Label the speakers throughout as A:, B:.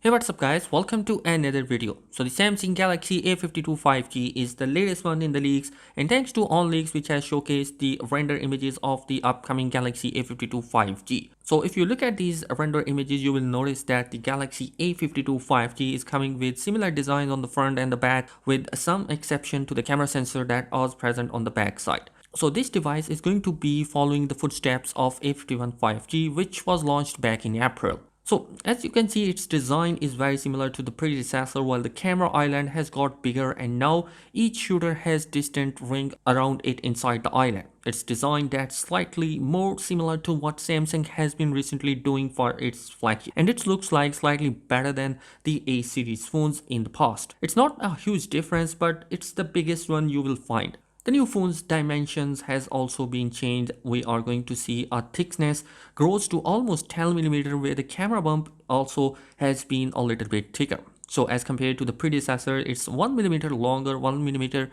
A: Hey, what's up guys, welcome to another video. So the Samsung Galaxy A52 5G is the latest one in the leaks, and thanks to OnLeaks which has showcased the render images of the upcoming Galaxy A52 5G. So if you look at these render images, you will notice that the Galaxy A52 5G is coming with similar design on the front and the back, with some exception to the camera sensor that was present on the back side. So this device is going to be following the footsteps of A51 5G, which was launched back in April. So as you can see, its design is very similar to the predecessor, while the camera island has got bigger and now each shooter has distant ring around it inside the island. It's designed that's slightly more similar to what Samsung has been recently doing for its flagship, and it looks like slightly better than the A series phones in the past. It's not a huge difference, but it's the biggest one you will find. The new phone's dimensions has also been changed. We are going to see a thickness grows to almost 10mm, where the camera bump also has been a little bit thicker. So as compared to the predecessor, it's 1mm longer, 1mm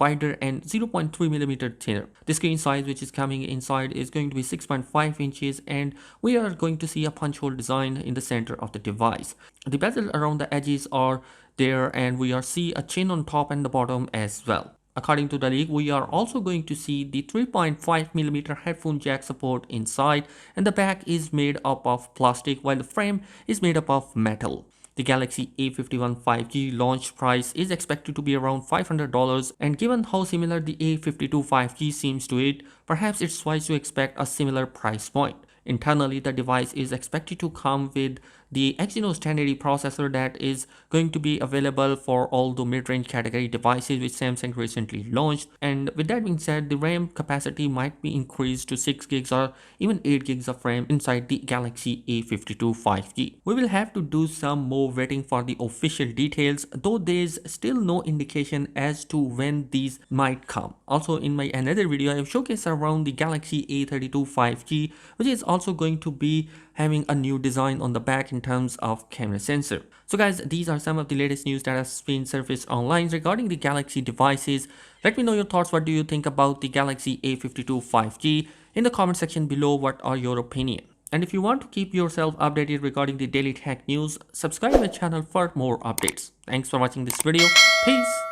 A: wider and 0.3mm thinner. The screen size which is coming inside is going to be 6.5 inches, and we are going to see a punch hole design in the center of the device. The bezel around the edges are there, and we are see a chin on top and the bottom as well. According to the leak, we are also going to see the 3.5mm headphone jack support inside, and the back is made up of plastic while the frame is made up of metal. The Galaxy A51 5G launch price is expected to be around $500, and given how similar the A52 5G seems to it, perhaps it's wise to expect a similar price point. Internally, the device is expected to come with the Exynos 1080 processor that is going to be available for all the mid-range category devices which Samsung recently launched. And with that being said, the RAM capacity might be increased to 6 gigs or even 8 gigs of RAM inside the Galaxy A52 5G. We will have to do some more waiting for the official details, though there is still no indication as to when these might come. Also, in my another video, I have showcased around the Galaxy A32 5G, which is also going to be having a new design on the back in terms of camera sensor. So guys, these are some of the latest news that has been surfaced online regarding the Galaxy devices. Let me know your thoughts. What do you think about the Galaxy A52 5G? In the comment section below, what are your opinion? And if you want to keep yourself updated regarding the daily tech news, subscribe to my channel for more updates. Thanks for watching this video. Peace.